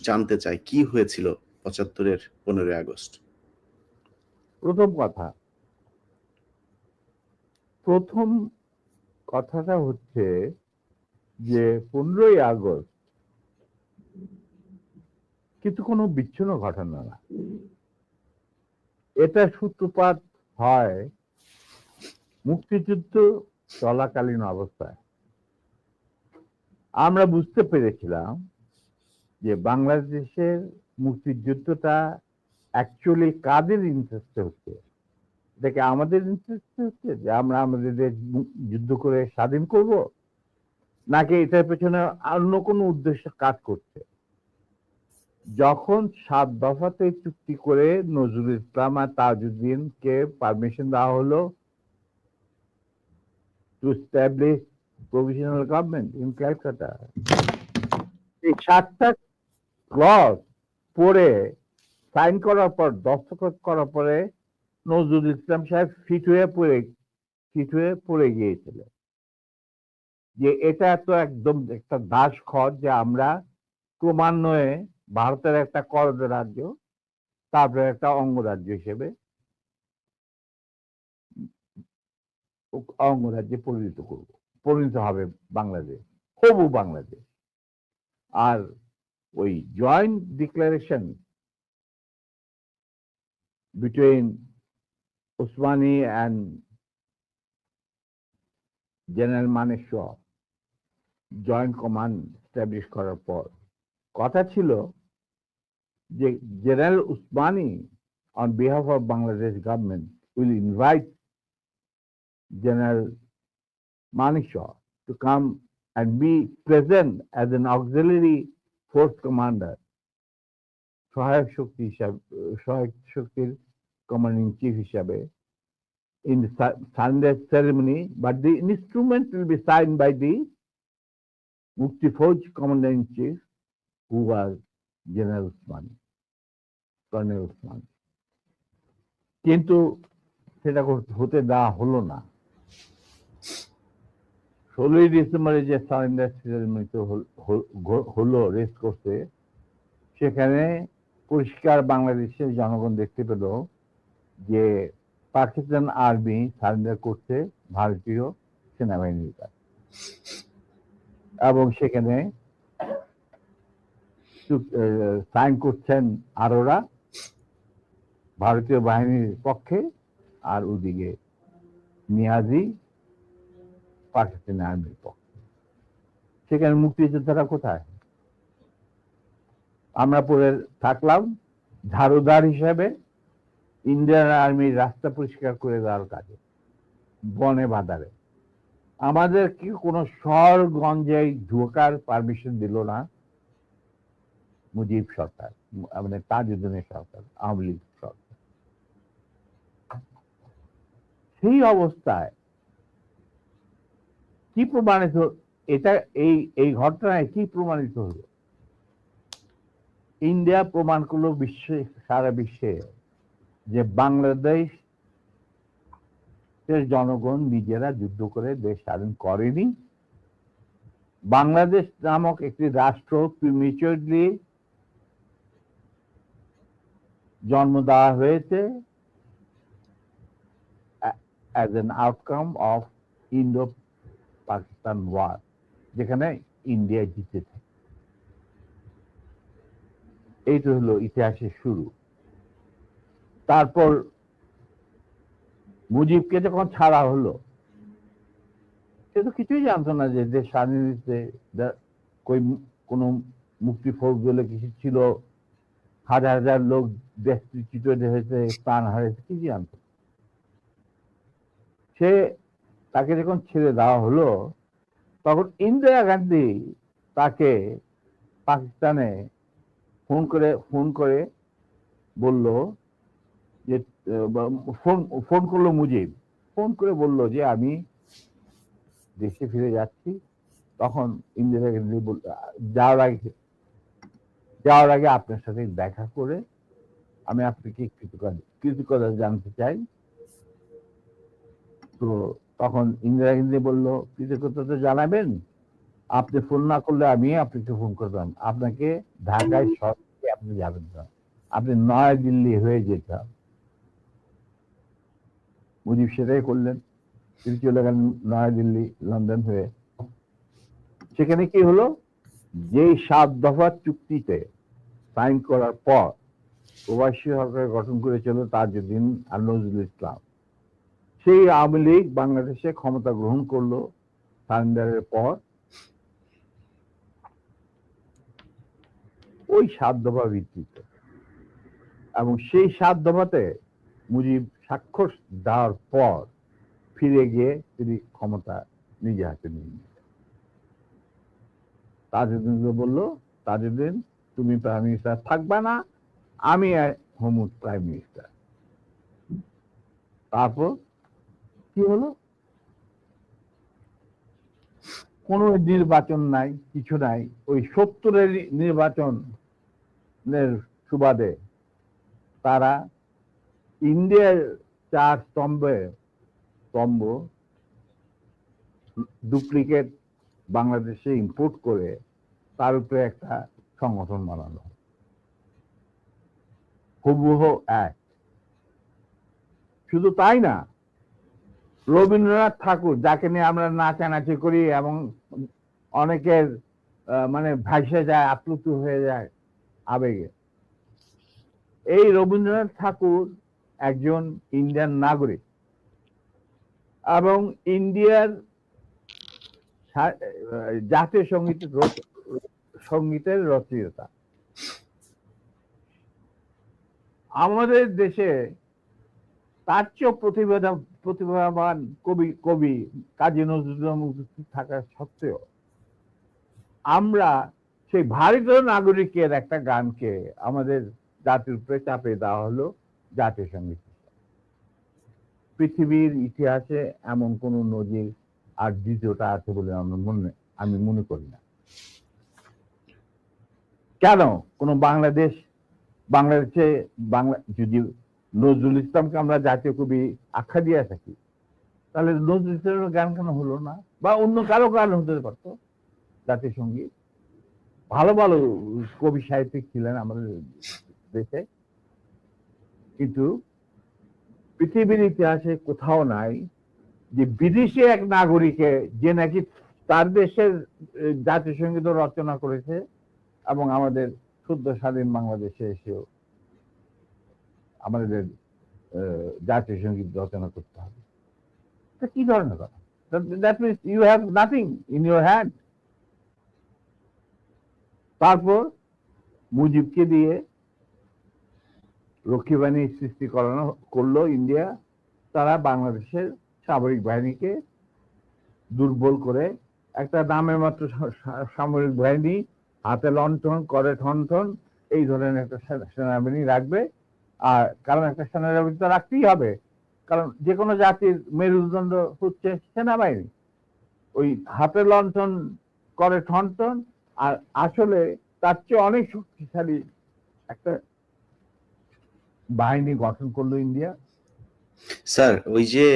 জানতে চাই কি হয়েছিল ৭৫-এর 15ই আগস্ট। প্রথম কথাটা হচ্ছে যে 15ই আগস্ট কিন্তু কোনো বিচ্ছিন্ন ঘটনা না। এটা সূত্রপাত হয় মুক্তিযুদ্ধ চলাকালীন অবস্থায়। আমরা বুঝতে পেরেছিলাম যে বাংলাদেশের মুক্তিযুদ্ধটা অ্যাকচুয়ালি কাদের ইন্টারেস্টে হচ্ছে। দেখে আমাদের ইন্টারেস্টে হচ্ছে যে আমরা আমাদের দেশ যুদ্ধ করে স্বাধীন করব, নাকি এটার পেছনে অন্য কোনো উদ্দেশ্য কাজ করছে। যখন 7 দফাতে চুক্তি করে নজরুল ইসলাম আর তাজউদ্দিনকে পারমিশন দেওয়া হলো to establish provisional government in Calcutta, এই 7টা ক্লজ পড়ে সাইন করার পর, দস্তখত করার পরে নজরুল ইসলাম সাহেব ফিট হয়ে পড়ে গিয়েছিলেন যে এটা তো একদম একটা দাস খত, যে আমরা ক্রমান্বয়ে ভারতের একটা করদ রাজ্য, তারপরে একটা অঙ্গরাজ্য হিসেবে অঙ্গরাজ্যে পরিণত হবে বাংলাদেশ, হবু বাংলাদেশ। আর ওই joint declaration between Usmani and general Manekshaw joint command establish করার পর কথা ছিল যে general Usmani on behalf of Bangladesh government will invite General Manekshaw to come and be present as an auxiliary force commander, সহায়ক শক্তির commanding chief হিসাবে, in the Sunday ceremony, but the instrument will be signed by the Mukti Fauj commander-in-chief, who was General Usmani, Colonel Usmani. কিন্তু সেটা হতে দেওয়া হলো না। 16ই ডিসেম্বরে যে সারেন্ডার সেরেমনিতে হলো রেস করতে, সেখানে পরিষ্কার বাংলাদেশের জনগণ দেখতে পেল যে পাকিস্তান আর্মি সারেন্ডার করছে ভারতীয় সেনাবাহিনীর কাছে, এবং সেখানে সাইন করছেন আরোরা ভারতীয় বাহিনীর পক্ষে, আর ওদিকে নিয়াজি পাকিস্তানি আর্মির পক্ষে। সেখানে মুক্তিযোদ্ধারা কোথায়? আমরা পরে থাকলাম ঝাড়ুদার হিসেবে ইন্ডিয়ান আর্মির রাস্তা পরিষ্কার করে দেওয়ার কাজে, বনে বাজারে। আমাদের কি কোনো শহরগঞ্জে ঢোকার পারমিশন দিল না মুজিব সরকার, মানে তাজউদ্দিনের সরকার, আওয়ামী লীগ সরকার। সেই অবস্থায় কি প্রমাণিত, এটা এই ঘটনায় কি প্রমাণিত হলো? ইন্ডিয়া প্রমাণ করলো সারা বিশ্বে যে বাংলাদেশ জনগণ নিজেরা যুদ্ধ করে দেশ স্বাধীন করেনি। বাংলাদেশ নামক একটি রাষ্ট্র প্রিমেচুরলি জন্ম দেওয়া হয়েছে as an outcome of Indo-Pakistan war, যেখানে ইন্ডিয়া জিতেছে। এইটা হলো ইতিহাসের শুরু। তারপর মুজিবকে যখন ছাড়া হলো, সে তো কিছুই জানতো না যে দেশ স্বাধীনতে কোন মুক্তি ফৌজ বলে কিছু ছিল, হাজার হাজার লোক দেশচ্যুত হয়েছে, প্রাণ হারিয়েছে, কি জানতো। তাকে যখন ছেড়ে দেওয়া হলো, তখন ইন্দিরা গান্ধী তাকে পাকিস্তানে ফোন করে বলল যে, ফোন করলো মুজিব, ফোন করে বলল যে আমি দেশে ফিরে যাচ্ছি। তখন ইন্দিরা গান্ধী যাওয়ার আগে আপনার সাথে দেখা করে আমি আপনাকে কৃতজ্ঞতা জানতে চাই। তো তখন ইন্দিরা গান্ধী বলল, কৃতজ্ঞতা তো জানাবেন, আপনি ফোন না করলে আমি আপনাকে ফোন করতাম, আপনাকে ঢাকায় সরাসরি আপনি যাবেন না, আপনি নয়াদিল্লি হয়ে যেতাম। মুজিব সেটাই করলেন, তিনি চলে গেলেন নয়াদিল্লি, লন্ডন হয়ে। সেখানে কি হলো, যেই 7 দফা চুক্তিতে সাইন করার পর প্রবাসী সরকার গঠন করেছিল তাজউদ্দিন আর নজরুল ইসলাম, সেই আওয়ামী লীগ বাংলাদেশে ক্ষমতা গ্রহণ করলো সারেন্ডারের পর। ওই 7 দফা ভিত্তিতে, এবং সেই 7 দফাতে মুজিব স্বাক্ষর দেওয়ার পর ফিরে গিয়ে তিনি ক্ষমতা নিজে হাতে নিয়ে নিলেন। তাজউদ্দিনকে বললো, তাজউদ্দিন তুমি প্রাইম মিনিস্টার থাকবে না, আমি হমু প্রাইম মিনিস্টার। তারপর কি হলো, কোন নির্বাচন নাই, কিছু নাই। ওই 70-এর নির্বাচনের সুবাদে তারা ইন্ডিয়ার 4 স্তম্ভ ডুপ্লিকেট বাংলাদেশে ইম্পোর্ট করে তার উপরে একটা সংগঠন বানানো, হুবহু এক। শুধু তাই না, রবীন্দ্রনাথ ঠাকুর, যাকে নিয়ে আমরা নাচানাচি করি এবং অনেকের মানে ভাসে যায়, আপ্লুত হয়ে যায় আবেগে, এই রবীন্দ্রনাথ ঠাকুর একজন ইন্ডিয়ান নাগরিক এবং ইন্ডিয়ার জাতীয় সঙ্গীতের রচয়িতা। আমাদের দেশে তার চেয়েও প্রতিভাবান কবি কাজী নজরুল ইসলাম থাকা সত্ত্বেও আমরা সেই ভারতীয় নাগরিকের একটা গানকে আমাদের জাতির উপরে চাপে দেওয়া হলো জাতীয় সঙ্গীত। পৃথিবীর ইতিহাসে এমন কোন নজির আর দ্বিতীয়টা আছে বলে আমি মনে করি না। কেন কোন বাংলাদেশে যদি নজরুল ইসলামকে আমরা জাতীয় কবি আখ্যা দিয়ে থাকি, তাহলে নজরুল ইসলামের গান কেন হলো না? বা অন্য কারো গান হতে পারতো জাতীয় সঙ্গীত। ভালো ভালো কবি সাহিত্যিক ছিলেন আমাদের দেশে, কিন্তু পৃথিবীর ইতিহাসে কোথাও নাই যে বিদেশি এক নাগরিকে, যে নাকি তার দেশের জাতীয় সঙ্গীত রচনা করেছে এবং আমাদের শুদ্ধ স্বাধীন বাংলাদেশে এসেও আমাদের জাতীয় সঙ্গীত রচনা করতে হবে। কি ধরনের কথা? That means you have nothing in your hand. তারপর মুজিবকে দিয়ে রক্ষী বাহিনী সৃষ্টি করলো ইন্ডিয়া। তারা বাংলাদেশের সামরিক বাহিনীকে দুর্বল করে একটা নামের মাত্র সামরিক বাহিনী, হাতে লণ্ঠন, করে ঠনঠন, এই ধরনের একটা সেনাবাহিনী রাখবে। আর কারণ একটা সেনাবাহিনী তো রাখতেই হবে, কারণ যে কোনো জাতির মেরুদণ্ড হচ্ছে সেনাবাহিনী। ওই হাতে লণ্ঠন, করে ঠনঠন, আর আসলে তার চেয়ে অনেক শক্তিশালী একটা বাহিনী গঠন করলো ইন্ডিয়া। স্যার, ওই যে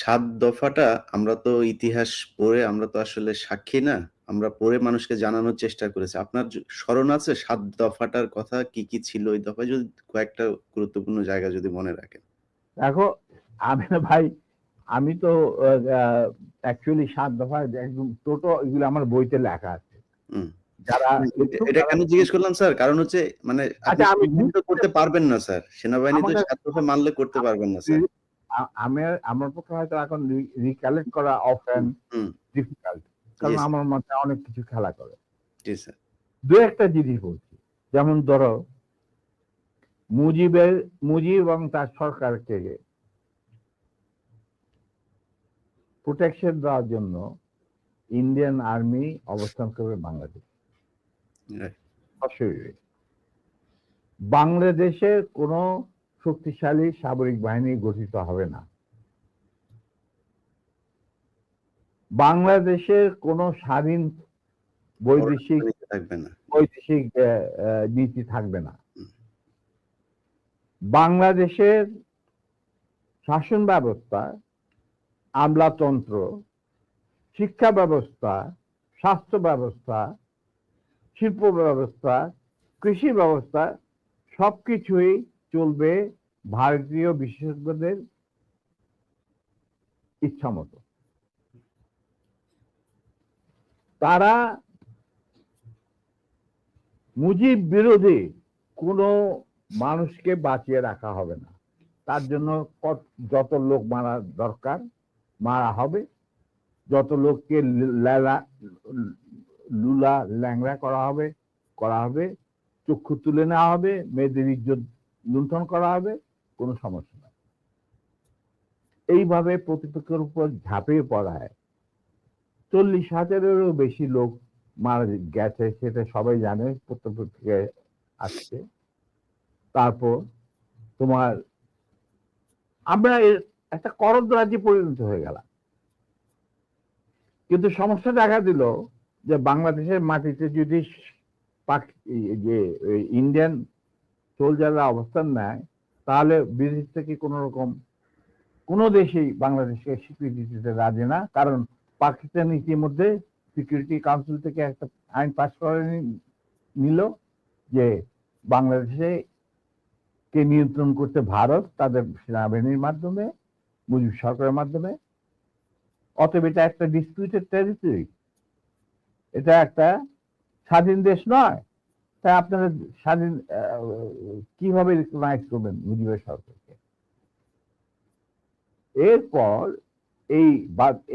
7 দফাটা আমরা তো ইতিহাস পড়ে, আমরা তো আসলে সাক্ষী না, আমরা পড়ে মানুষকে জানানোর চেষ্টা করেছি। আপনার স্মরণ আছে 7 দফাটার কথা, কি কি ছিল ওই দফায়? যদি কয়েকটা গুরুত্বপূর্ণ জায়গা যদি মনে রাখেন। দেখো ভাই, আমি তো অ্যাকচুয়ালি 7 দফা একদম টোটো এগুলো আমার বইতে লেখা আছে। যারা এটা কেন জিজ্ঞেস করলাম স্যার, কারণ হচ্ছে মানে আপনি করতে পারবেন না স্যার, সেনাবাহিনী তো 7 দফা মানলে করতে পারবেন না স্যার। আমার পক্ষে হয়তো এখন রিকালেক্ট করা অফেন ডিফিকাল্ট, কারণ আমার মাথায় অনেক কিছু খেলা করে। জি স্যার। দু একটা জিনিস বলছি, যেমন ধরো মুজিব এবং তার সরকারকে প্রোটেকশন দেওয়ার জন্য ইন্ডিয়ান আর্মি অবস্থান করবে বাংলাদেশ। বাংলাদেশের কোন শক্তিশালী সামরিক বাহিনী গঠিত হবে না। বাংলাদেশের কোন স্বাধীন বৈদেশিক নীতি থাকবে না। বাংলাদেশের শাসন ব্যবস্থা, আমলাতন্ত্র, শিক্ষা ব্যবস্থা স্বাস্থ্য ব্যবস্থা, শিল্প ব্যবস্থা, কৃষি ব্যবস্থা সবকিছুই চলবে ভারতীয় বিশেষজ্ঞদের ইচ্ছা মতো। তারা মুজিব বিরোধী কোনো মানুষকে বাঁচিয়ে রাখা হবে না। তার জন্য যত লোক মারা দরকার মারা হবে, যত লোককে লুলা ল্যাংড়া করা হবে, চক্ষু তুলে নেওয়া হবে, মেয়েদের ইজ্জত লুণ্ঠন করা হবে, কোনো সমস্যা নাই। এইভাবে প্রতিপক্ষের উপর ঝাঁপিয়ে পড়ায় 40,000-এরও বেশি লোক মারা গেছে, সেটা সবাই জানে, প্রত্যেক আসছে। তারপর তোমার আমরা একটা করদ রাজ্যে পরিণত হয়ে গেলাম। কিন্তু সমস্যা দেখা দিল যে বাংলাদেশের মাটিতে যদি যে ইন্ডিয়ান সোলজাররা অবস্থান নেয়, তাহলে বিদেশ থেকে কোন দেশেই বাংলাদেশকে স্বীকৃতি দিতে রাজি না। কারণ পাকিস্তান ইতিমধ্যে সিকিউরিটি কাউন্সিল থেকে একটা আইন পাস করে নিল যে বাংলাদেশে কে নিয়ন্ত্রণ করতে ভারত তাদের সেনাবাহিনীর মাধ্যমে, মুজিব সরকারের মাধ্যমে। অতএব এটা একটা ডিসপিউটেড টেরিটরি, এটা একটা স্বাধীন দেশ নয়। তাই আপনারা স্বাধীন কিভাবে রিকগনাইজ করবেন মুজিবের সরকারকে? এরপর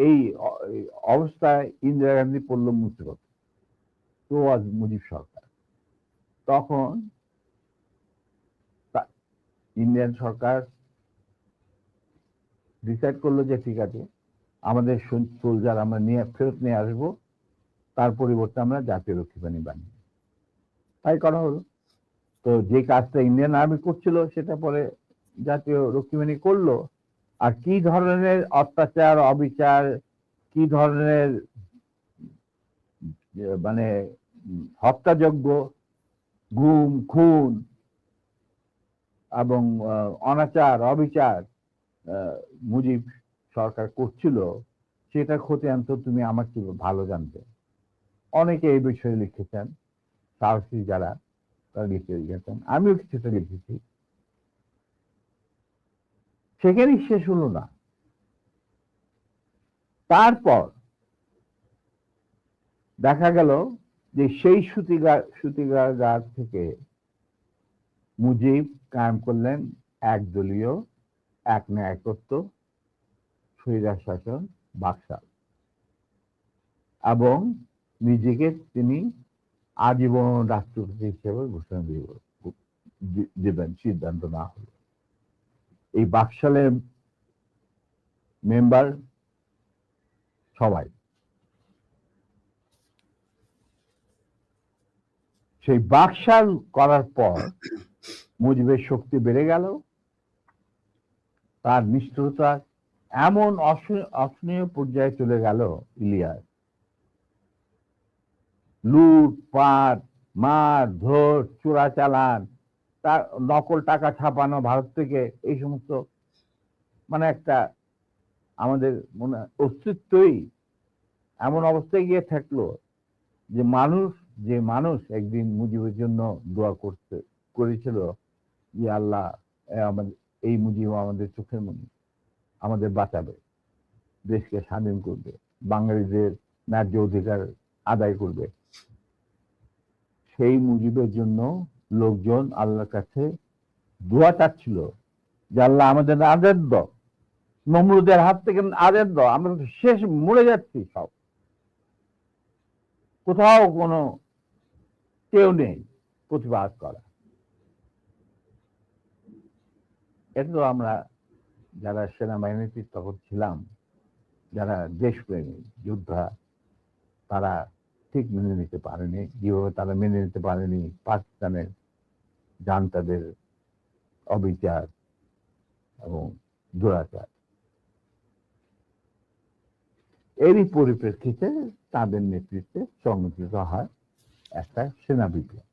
এই অবস্থায় ইন্দিরা গান্ধী পড়ল মুসিবত, তো আজ মুজিব সরকার। তখন ইন্ডিয়ান সরকার ডিসাইড করলো যে ঠিক আছে, আমাদের সোলজার আমরা ফেরত নিয়ে আসবো, তার পরিবর্তে আমরা জাতীয় রক্ষী বাহিনী বানিয়ে, তাই করা হলো। তো যে কাজটা ইন্ডিয়ান আর্মি করছিল সেটা পরে জাতীয় রক্ষী বাহিনী করলো। আর কি ধরনের অত্যাচার, অবিচার, কি ধরনের মানে হত্যাযজ্ঞ, গুম খুন এবং অনাচার অবিচার মুজিব সরকার করছিল, সেটা খতিয়ান তো তুমি আমার কি ভালো জানতে। অনেকে এই বিষয়ে লিখেছেন, সাহসী যারা তারা লিখে গেছেন, আমিও কিছুটা লিখেছি। সেখানেই শেষ হলো না। তারপর দেখা গেল যে সেই সুতিগার থেকে মুজিব কায়েম করলেন একদলীয় এক ন্যায়তত্ত্ব স্বৈরাচার শাসন বাকশাল, এবং নিজেকে তিনি আজীবন রাষ্ট্রপতি হিসেবে ঘোষণা দেবেন সিদ্ধান্ত না হলো। এই বাকশালের মেম্বার সবাই। সেই বাকশাল করার পর মুজিবের শক্তি বেড়ে গেল, তার নিষ্ঠুরতা এমন অসহনীয় পর্যায়ে চলে গেল, ইলিয়াস লুটপাট, মার ধর, চোরাচালান, তার নকল টাকা ছাপানো ভারত থেকে, এই সমস্ত মানে একটা আমাদের মনে অস্তিত্বই এমন অবস্থায় গিয়ে থাকলো যে মানুষ একদিন মুজিবের জন্য দোয়া করেছিল যে আল্লাহ এই মুজিব আমাদের চোখের মনি, আমাদের বাঁচাবে, দেশকে স্বাধীন করবে, বাঙালিদের ন্যায্য অধিকার আদায় করবে। সেই মুজিবের জন্য লোকজন আল্লাহর কাছে দোয়া চাচ্ছিল যে আল্লাহ আমাদের আদেশ দাও, নমরুদের হাত থেকে আদেশ দাও, আমরা তো শেষ মরে যাচ্ছি, সব কোথাও কোনো কেউ নেই প্রতিবাদ করা। এটা তো আমরা যারা সেনাবাহিনীতে তখন ছিলাম, যারা দেশপ্রেমী যোদ্ধা, তারা ঠিক মেনে নিতে পারেনি। যেভাবে তারা মেনে নিতে পারেনি পাকিস্তানের জান্তাদের অবিচার এবং দুরাচার। এরই পরিপ্রেক্ষিতে তাদের নেতৃত্বে সংগঠিত হয় একটা সেনা বিপ্লব।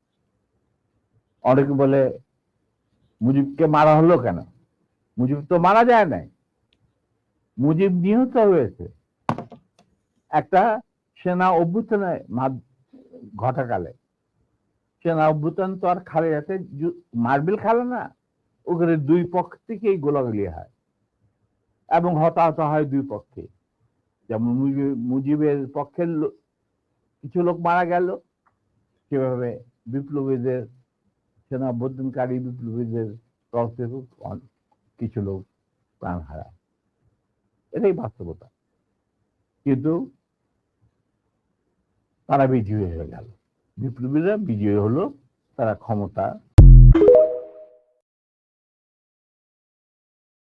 অনেকে বলে মুজিবকে মারা হলো কেন? মুজিব তো মারা যায় নাই, মুজিব নিহত হয়েছে। একটা সেনা অভ্যুত্থানে ঘটাকালে সেনা অভ্যুত্থান তো আর খালেদাতে মার্বেল খেলে না, ওখানে দুই পক্ষ থেকেই গোলাগুলি হয় এবং হতাহত হয় দুই পক্ষে। যেমন মুজিবের পক্ষের কিছু লোক মারা গেল, সেভাবে বিপ্লবীদের সেনা অভ্যুত্থানকারী বিপ্লবীদের তরফ থেকে কিছু লোক প্রাণ হারায়। এটাই বাস্তবতা। কিন্তু তারা বিজয়ী হয়ে গেল, বিপ্লবীরা বিজয়ী হলো, তারা ক্ষমতা